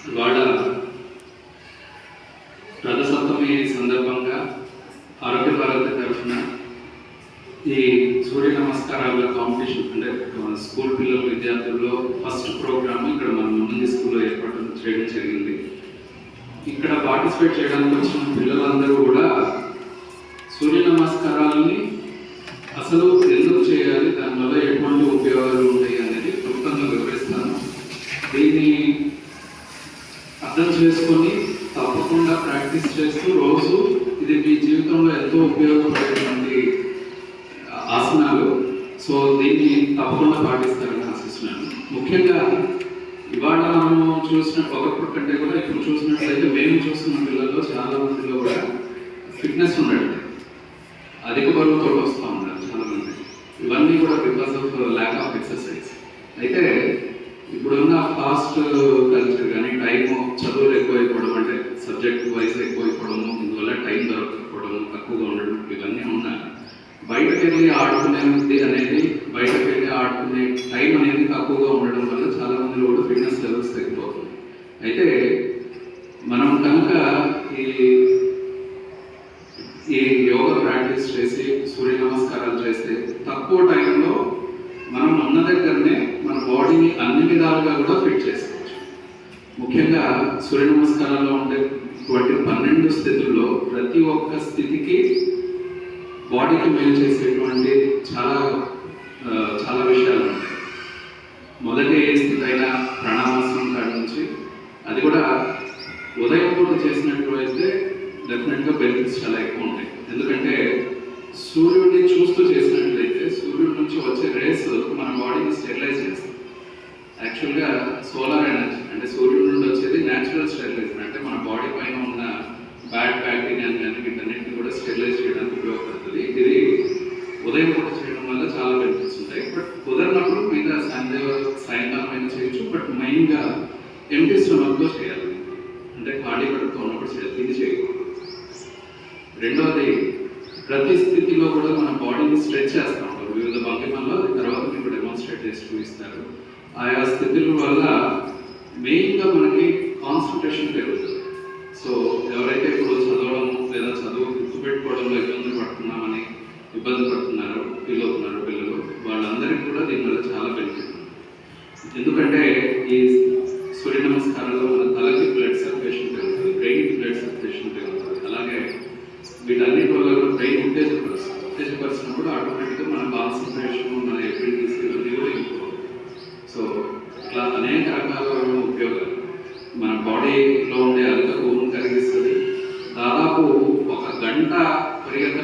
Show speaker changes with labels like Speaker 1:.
Speaker 1: ఇవాళ రథసప్తమి సందర్భంగా ఆరోగ్య భారతి తరఫున ఈ సూర్య నమస్కారాల కాంపిటీషన్ అంటే స్కూల్ పిల్లల విద్యార్థుల్లో ఫస్ట్ ప్రోగ్రామ్ ఇక్కడ మన ముందు స్కూల్లో ఏర్పాటు చేయడం జరిగింది. ఇక్కడ పార్టిసిపేట్ చేయడానికి వచ్చిన పిల్లలందరూ కూడా సూర్య నమస్కారాలని అసలు ఎందుకు చేయాలి, దానివల్ల ఎటువంటి ఉపయోగాలు ఉంటాయి అనేది క్లుప్తంగా వివరిస్తాను. దీన్ని అర్థం చేసుకొని తప్పకుండా ప్రాక్టీస్ చేస్తూ రోజు ఇది మీ జీవితంలో ఎంతో ఉపయోగపడేటువంటి ఆసనాలు. సో దీన్ని తప్పకుండా పాటిస్తారని ఆశిస్తున్నాను. ముఖ్యంగా ఇవాళ మనము చూసిన ఒకప్పుడు కంటే కూడా ఇప్పుడు చూసినట్లయితే మేము చూస్తున్న పిల్లల్లో చాలా మందిలో కూడా ఫిట్నెస్ ఉండదు, అధిక బరువుతో వస్తూ ఉన్నారు చాలా మంది. ఇవన్నీ కూడా because of lack of exercise. అయితే ఇప్పుడున్న ఫాస్ట్ కల్చర్ కానీ టైము చదువులు ఎక్కువైపోవడం, అంటే సబ్జెక్ట్ వైజ్ ఎక్కువైపోవడము, ఇందువల్ల టైం దొరకకపోవడము, తక్కువగా ఉండడం, ఇవన్నీ ఉన్నాయి. బయటకు వెళ్ళి ఆడుకునేది అనేది బయటకు వెళ్ళి ఆడుకునే టైం అనేది తక్కువగా ఉండడం వల్ల చాలా మందిలో కూడా ఫిట్నెస్ లెవెల్స్ తగ్గిపోతుంది. అయితే మనం కనుక ఈ యోగా ప్రాక్టీస్ చేసి సూర్య నమస్కారాలు చేస్తే తక్కువ టైంలో మనం ఉన్న దగ్గరనే మన బాడీని అన్ని విధాలుగా కూడా ఫిట్ చేసుకోవచ్చు. ముఖ్యంగా సూర్య నమస్కారాల్లో ఉండేటువంటి 12 స్థితుల్లో ప్రతి ఒక్క స్థితికి బాడీకి మేలు చేసేటువంటి చాలా విషయాలు ఉంటాయి. మొదటి స్థితి అయిన ప్రణామాసనం కాడి నుంచి అది కూడా ఉదయం పూట చేసినట్లయితే డెఫినెట్గా బెనిఫిట్స్ చాలా ఎక్కువ ఉంటాయి. ఎందుకంటే సూర్యుడిని చూస్తూ చేసినట్లయితే సూర్యుడి నుంచి వచ్చే రేస్ మన బాడీని స్టెరిలైజ్ చేస్తుంది. యాక్చువల్గా సోలార్ ఎనర్జీ అంటే సూర్యుడి నుండి వచ్చేది న్యాచురల్ స్టెరిలైజర్, అంటే మన బాడీ పైన ఉన్న బ్యాడ్ బ్యాక్టీరియా కానీ వీటన్నిటిని కూడా స్టెరిలైజ్ చేయడానికి ఉపయోగపడుతుంది. ఇది ఉదయం పూట చేయడం వల్ల చాలా బెనిఫిట్స్ ఉంటాయి. బట్ కుదరినప్పుడు మీద సాయంకాలం అయినా చేయొచ్చు. బట్ మెయిన్గా ఎంటీ స్టమక్లో చేయాలి, అంటే ఖాళీ కడుపుతో ఉన్నప్పుడు చేయాలి, ఇది చేయకూడదు. రెండవది, ప్రతి స్థితిలో కూడా మన బాడీని స్ట్రెచ్ చేస్తూ ఉంటారు వివిధ భంగిమల్లో. తర్వాత మీకు డెమాన్స్ట్రేట్ చేసి చూపిస్తారు. ఆయా స్థితుల వల్ల మెయిన్గా మనకి కాన్సన్ట్రేషన్ పెరుగుతుంది. సో ఎవరైతే ఇప్పుడు చదవడం లేదా చదువు గుర్తుపెట్టుకోవడంలో ఇబ్బంది పడుతున్నారో ఫీల్ అవుతున్నారో పిల్లలు, వాళ్ళందరికీ కూడా దీనివల్ల చాలా బెనిఫిట్ ఉంది. ఎందుకంటే ఈ సూర్య నమస్కారాల్లో మన తలకి బ్లడ్ సర్క్యులేషన్ పెరుగుతుంది, బ్రెయిన్కి బ్లడ్ సర్క్యులేషన్ పెరుగుతుంది. అలాగే వీటన్నిటి వల్ల బ్రెయిన్ ఉత్తేజపరిచినప్పుడు ఆటోమేటిక్గా మన కాన్సన్ట్రేషన్, మన ఎబిలిటీస్ ఇవన్నీ కూడా ఇంప్రూవ్ అవుతుంది. సో ఇట్లా అనేక రకాల ఉపయోగాలు. మన బాడీలో ఉండే అధిక కొవ్వును కరిగిస్తుంది. దాదాపు 1 గంట పరిగెత్త